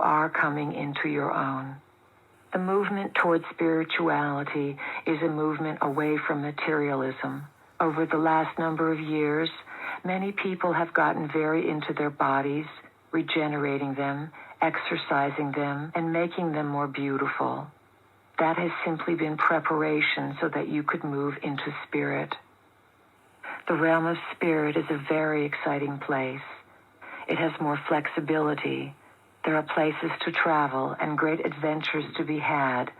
are coming into your own. The movement towards spirituality is a movement away from materialism. Over the last number of years, many people have gotten very into their bodies, regenerating them, exercising them, and making them more beautiful. That has simply been preparation so that you could move into spirit. The realm of spirit is a very exciting place. It has more flexibility. There are places to travel and great adventures to be had,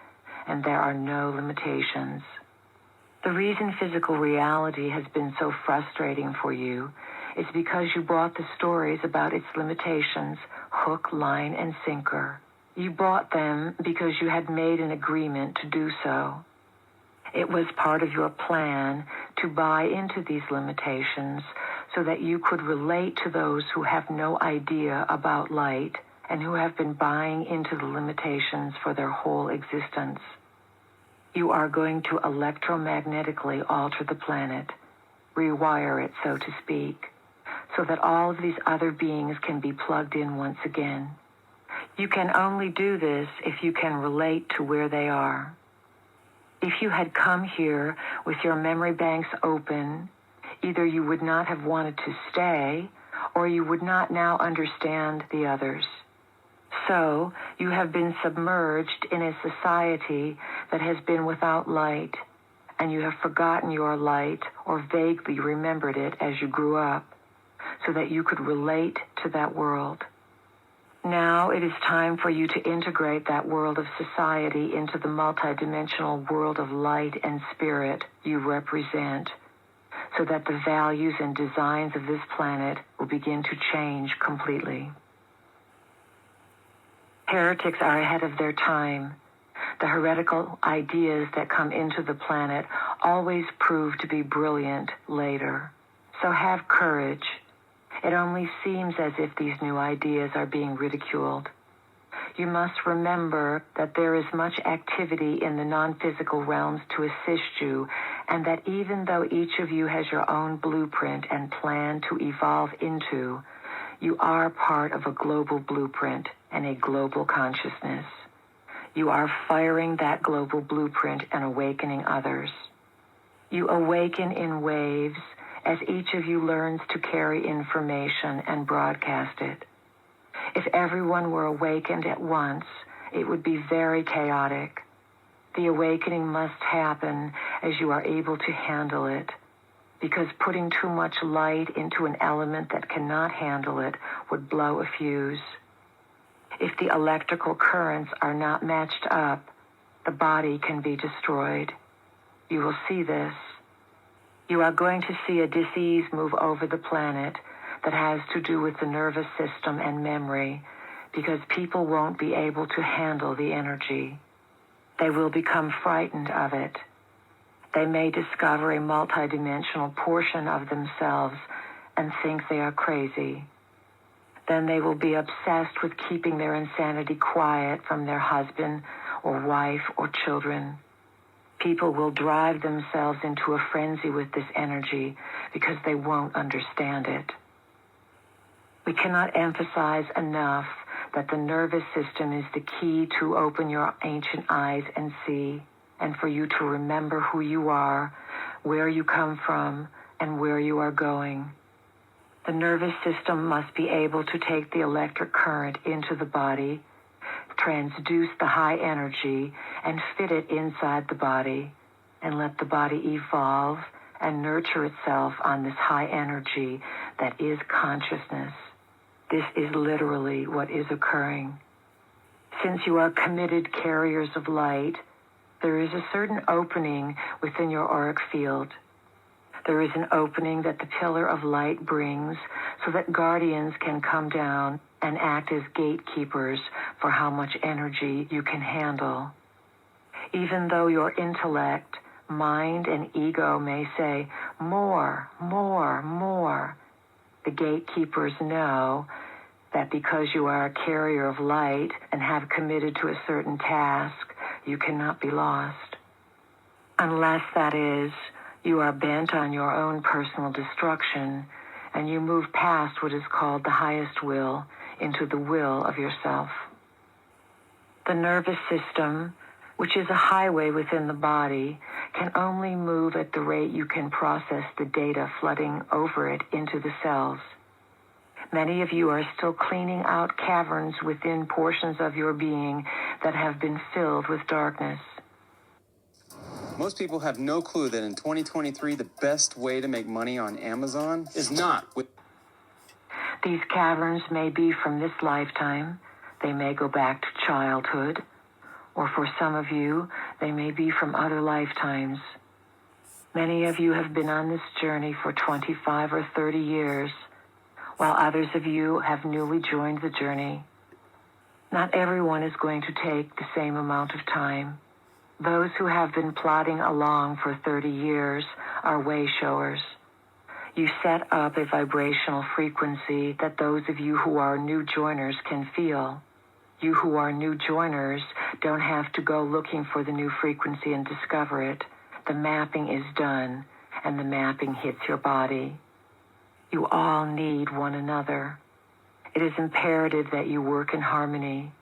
and there are no limitations. The reason physical reality has been so frustrating for you is because you bought the stories about its limitations, hook, line, and sinker. You bought them because you had made an agreement to do so. It was part of your plan to buy into these limitations so that you could relate to those who have no idea about light and who have been buying into the limitations for their whole existence. You are going to electromagnetically alter the planet, rewire it, so to speak, so that all of these other beings can be plugged in once again. You can only do this if you can relate to where they are. If you had come here with your memory banks open, either you would not have wanted to stay, or you would not now understand the others. So, you have been submerged in a society that has been without light, and you have forgotten your light or vaguely remembered it as you grew up, so that you could relate to that world. Now it is time for you to integrate that world of society into the multidimensional world of light and spirit you represent, so that the values and designs of this planet will begin to change completely. Heretics are ahead of their time. The heretical ideas that come into the planet always prove to be brilliant later. So have courage. It only seems as if these new ideas are being ridiculed. You must remember that there is much activity in the non-physical realms to assist you, and that even though each of you has your own blueprint and plan to evolve into, you are part of a global blueprint and a global consciousness. You are firing that global blueprint and awakening others. You awaken in waves as each of you learns to carry information and broadcast it. If everyone were awakened at once, it would be very chaotic. The awakening must happen as you are able to handle it, because putting too much light into an element that cannot handle it would blow a fuse. If the electrical currents are not matched up, the body can be destroyed. You will see this. You are going to see a disease move over the planet that has to do with the nervous system and memory, because people won't be able to handle the energy. They will become frightened of it. They may discover a multidimensional portion of themselves and think they are crazy. Then they will be obsessed with keeping their insanity quiet from their husband or wife or children. People will drive themselves into a frenzy with this energy because they won't understand it. We cannot emphasize enough that the nervous system is the key to open your ancient eyes and see, and for you to remember who you are, where you come from, and where you are going. The nervous system must be able to take the electric current into the body, transduce the high energy, and fit it inside the body, and let the body evolve and nurture itself on this high energy that is consciousness. This is literally what is occurring. Since you are committed carriers of light, there is a certain opening within your auric field. There is an opening that the pillar of light brings so that guardians can come down and act as gatekeepers for how much energy you can handle. Even though your intellect, mind, and ego may say, more, more, more, the gatekeepers know that because you are a carrier of light and have committed to a certain task, you cannot be lost. Unless, that is, you are bent on your own personal destruction and you move past what is called the highest will into the will of yourself. The nervous system, which is a highway within the body, can only move at the rate you can process the data flooding over it into the cells. Many of you are still cleaning out caverns within portions of your being that have been filled with darkness. Most people have no clue that in 2023, the best way to make money on Amazon is not with... These caverns may be from this lifetime. They may go back to childhood. Or for some of you, they may be from other lifetimes. Many of you have been on this journey for 25 or 30 years, while others of you have newly joined the journey. Not everyone is going to take the same amount of time. Those who have been plodding along for 30 years are way showers. You set up a vibrational frequency that those of you who are new joiners can feel. You who are new joiners don't have to go looking for the new frequency and discover it. The mapping is done, and the mapping hits your body. You all need one another. It is imperative that you work in harmony.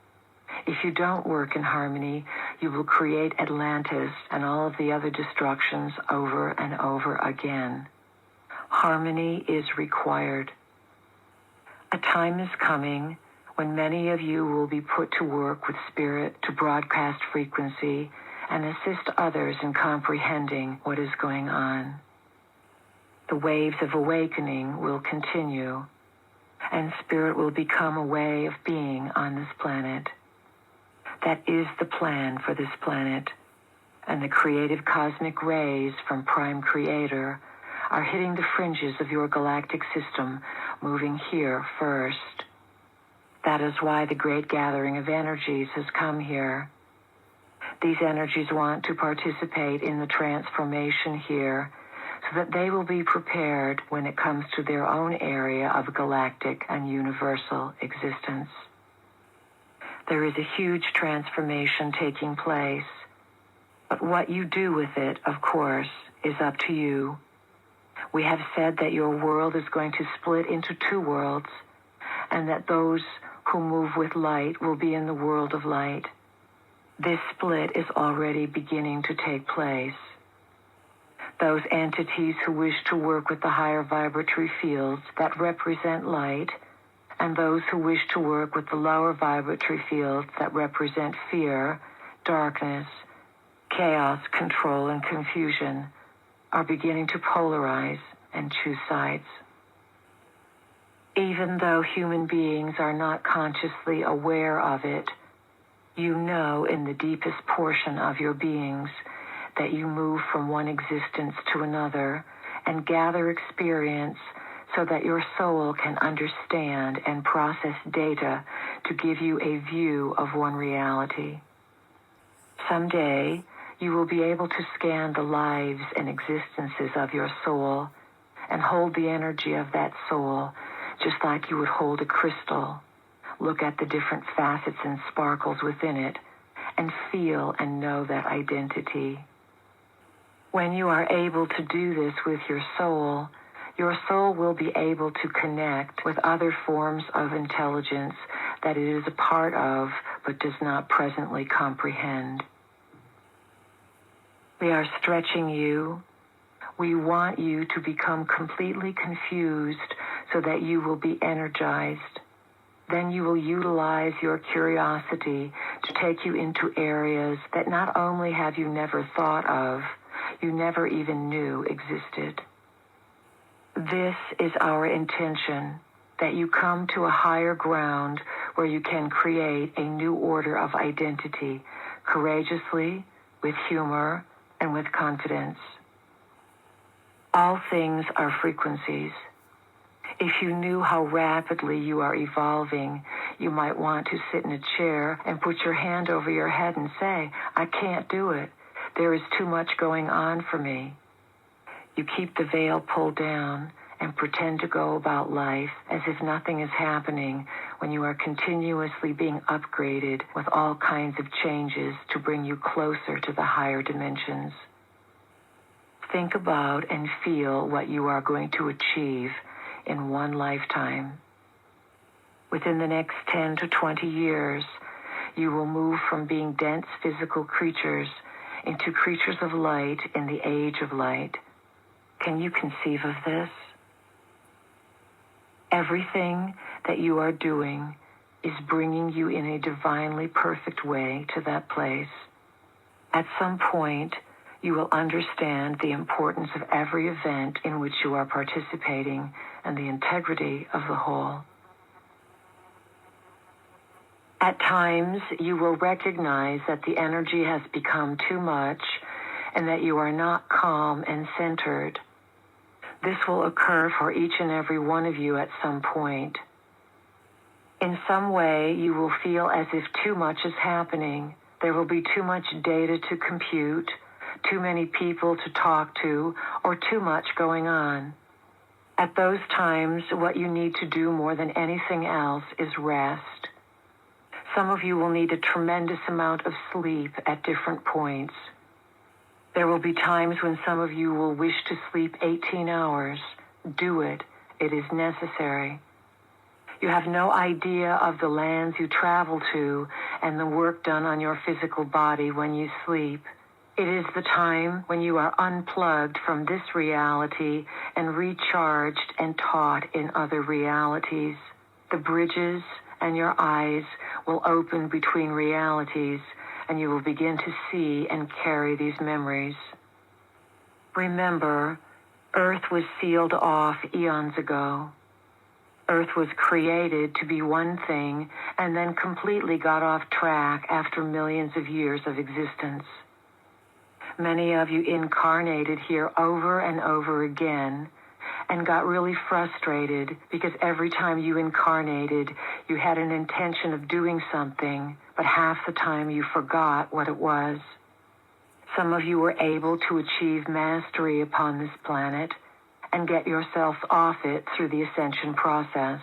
If you don't work in harmony, you will create Atlantis and all of the other destructions over and over again. Harmony is required. A time is coming when many of you will be put to work with spirit to broadcast frequency and assist others in comprehending what is going on. The waves of awakening will continue, and spirit will become a way of being on this planet. That is the plan for this planet, and the creative cosmic rays from Prime Creator are hitting the fringes of your galactic system, moving here first. That is why the great gathering of energies has come here. These energies want to participate in the transformation here so that they will be prepared when it comes to their own area of galactic and universal existence. There is a huge transformation taking place, but what you do with it, of course, is up to you. We have said that your world is going to split into two worlds, and that those who move with light will be in the world of light. This split is already beginning to take place. Those entities who wish to work with the higher vibratory fields that represent light, and those who wish to work with the lower vibratory fields that represent fear, darkness, chaos, control, and confusion, are beginning to polarize and choose sides. Even though human beings are not consciously aware of it, you know in the deepest portion of your beings that you move from one existence to another and gather experience so that your soul can understand and process data to give you a view of one reality. Someday, you will be able to scan the lives and existences of your soul and hold the energy of that soul just like you would hold a crystal, look at the different facets and sparkles within it, and feel and know that identity. When you are able to do this with your soul will be able to connect with other forms of intelligence that it is a part of but does not presently comprehend. We are stretching you. We want you to become completely confused so that you will be energized. Then you will utilize your curiosity to take you into areas that not only have you never thought of, you never even knew existed. This is our intention, that you come to a higher ground where you can create a new order of identity, courageously, with humor, and with confidence. All things are frequencies. If you knew how rapidly you are evolving, you might want to sit in a chair and put your hand over your head and say, I can't do it. There is too much going on for me. You keep the veil pulled down and pretend to go about life as if nothing is happening when you are continuously being upgraded with all kinds of changes to bring you closer to the higher dimensions. Think about and feel what you are going to achieve in one lifetime. Within the next 10 to 20 years, you will move from being dense physical creatures into creatures of light in the age of light. Can you conceive of this? Everything that you are doing is bringing you in a divinely perfect way to that place. At some point, you will understand the importance of every event in which you are participating and the integrity of the whole. At times, you will recognize that the energy has become too much and that you are not calm and centered. This will occur for each and every one of you at some point. In some way, you will feel as if too much is happening. There will be too much data to compute, too many people to talk to, or too much going on. At those times, what you need to do more than anything else is rest. Some of you will need a tremendous amount of sleep at different points. There will be times when some of you will wish to sleep 18 hours. Do it. It is necessary. You have no idea of the lands you travel to and the work done on your physical body when you sleep. It is the time when you are unplugged from this reality and recharged and taught in other realities. The bridges and your eyes will open between realities, and you will begin to see and carry these memories. Remember, Earth was sealed off eons ago. Earth was created to be one thing and then completely got off track after millions of years of existence. Many of you incarnated here over and over again and got really frustrated because every time you incarnated, you had an intention of doing something, but half the time you forgot what it was. Some of you were able to achieve mastery upon this planet and get yourselves off it through the ascension process.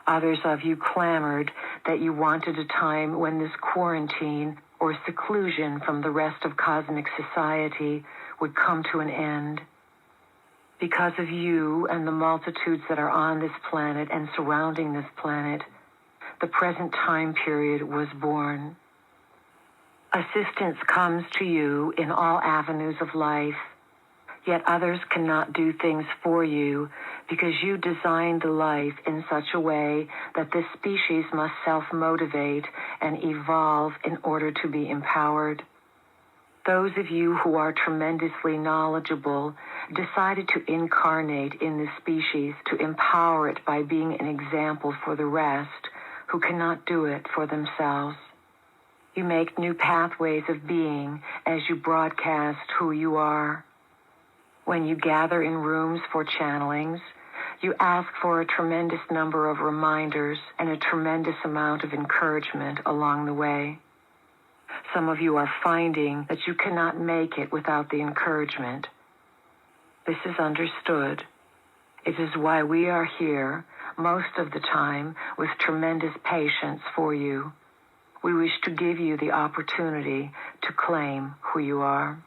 Others of you clamored that you wanted a time when this quarantine or seclusion from the rest of cosmic society would come to an end. Because of you and the multitudes that are on this planet and surrounding this planet, the present time period was born. Assistance comes to you in all avenues of life, yet others cannot do things for you because you designed the life in such a way that this species must self-motivate and evolve in order to be empowered. Those of you who are tremendously knowledgeable decided to incarnate in this species to empower it by being an example for the rest who cannot do it for themselves. You make new pathways of being as you broadcast who you are. When you gather in rooms for channelings, you ask for a tremendous number of reminders and a tremendous amount of encouragement along the way. Some of you are finding that you cannot make it without the encouragement. This is understood. It is why we are here most of the time with tremendous patience for you. We wish to give you the opportunity to claim who you are.